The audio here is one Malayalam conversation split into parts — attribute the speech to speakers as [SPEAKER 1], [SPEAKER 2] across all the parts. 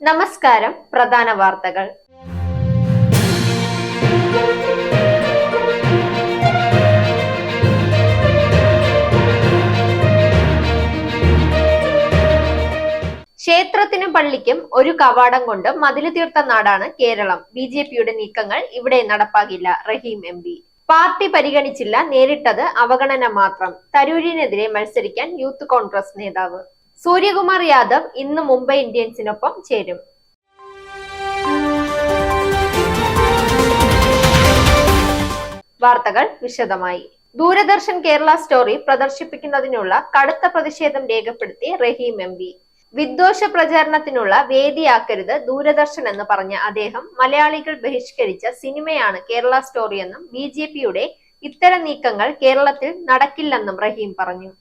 [SPEAKER 1] നമസ്കാരം. പ്രധാന വാർത്തകൾ. ക്ഷേത്രത്തിനും പള്ളിക്കും ഒരു കവാടം കൊണ്ട് മതില് തീർത്ത നാടാണ് കേരളം. ബിജെപിയുടെ നീക്കങ്ങൾ ഇവിടെ നടപ്പാകില്ല. റഹീം MP. പാർട്ടി പരിഗണിച്ചില്ല, നേരിട്ടത് അവഗണന മാത്രം. തരൂരിനെതിരെ മത്സരിക്കാൻ യൂത്ത് കോൺഗ്രസ് നേതാവ്. സൂര്യകുമാർ യാദവ് ഇന്ന് മുംബൈ ഇന്ത്യൻസിനൊപ്പം ചേരും. വാർത്തകൾ വിശദമായി. ദൂരദർശൻ കേരള സ്റ്റോറി പ്രദർശിപ്പിക്കുന്നതിനുള്ള കടുത്ത പ്രതിഷേധം രേഖപ്പെടുത്തി റഹീം MP. വിദ്വേഷ പ്രചാരണത്തിനുള്ള വേദിയാക്കരുത് ദൂരദർശൻ എന്ന് പറഞ്ഞ അദ്ദേഹം മലയാളികൾ ബഹിഷ്കരിച്ച സിനിമയാണ് കേരള സ്റ്റോറി എന്നും BJPയുടെ ഇത്തരം നീക്കങ്ങൾ കേരളത്തിൽ നടക്കില്ലെന്നും റഹീം പറഞ്ഞു.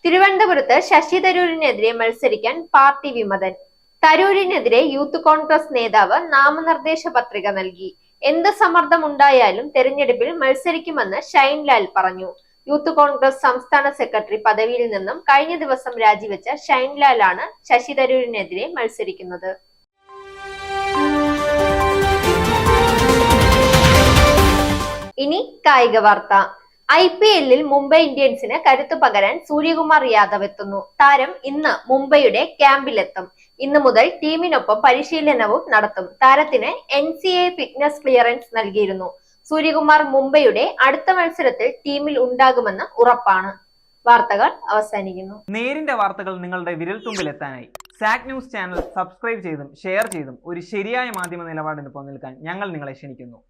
[SPEAKER 1] തിരുവനന്തപുരത്ത് ശശി തരൂരിനെതിരെ മത്സരിക്കാൻ പാർട്ടി വിമതൻ. തരൂരിനെതിരെ യൂത്ത് കോൺഗ്രസ് നേതാവ് നാമനിർദ്ദേശ പത്രിക നൽകി. എന്ത് സമ്മർദ്ദമുണ്ടായാലും തെരഞ്ഞെടുപ്പിൽ മത്സരിക്കുമെന്ന് ഷൈൻലാൽ പറഞ്ഞു. യൂത്ത് കോൺഗ്രസ് സംസ്ഥാന സെക്രട്ടറി പദവിയിൽ നിന്നും കഴിഞ്ഞ ദിവസം രാജിവെച്ച ഷൈൻലാലാണ് ശശി തരൂരിനെതിരെ മത്സരിക്കുന്നത്. ഇനി കായിക വാർത്ത. IPL-ൽ മുംബൈ ഇന്ത്യൻസിന് കരുത്തു പകരാൻ സൂര്യകുമാർ യാദവ് എത്തുന്നു. താരം ഇന്ന് മുംബൈയുടെ ക്യാമ്പിലെത്തും. ഇന്നു മുതൽ ടീമിനൊപ്പം പരിശീലനവും നടത്തും. താരത്തിന് NCAA ഫിറ്റ്നസ് ക്ലിയറൻസ് നൽകിയിരുന്നു. സൂര്യകുമാർ മുംബൈയുടെ അടുത്ത മത്സരത്തിൽ ടീമിൽ ഉണ്ടാകുമെന്ന് ഉറപ്പാണ്. വാർത്തകൾ അവസാനിക്കുന്നു.
[SPEAKER 2] നേരിന്റെ വാർത്തകൾ നിങ്ങളുടെ വിരൽത്തുമ്പിൽ എത്താനായി സാക് ന്യൂസ് ചാനൽ സബ്സ്ക്രൈബ് ചെയ്തും ഷെയർ ചെയ്തും ഒരു ശരിയായ മാധ്യമ നിലപാടിന് പോകാൻ ഞങ്ങൾ നിങ്ങളെ ക്ഷണിക്കുന്നു.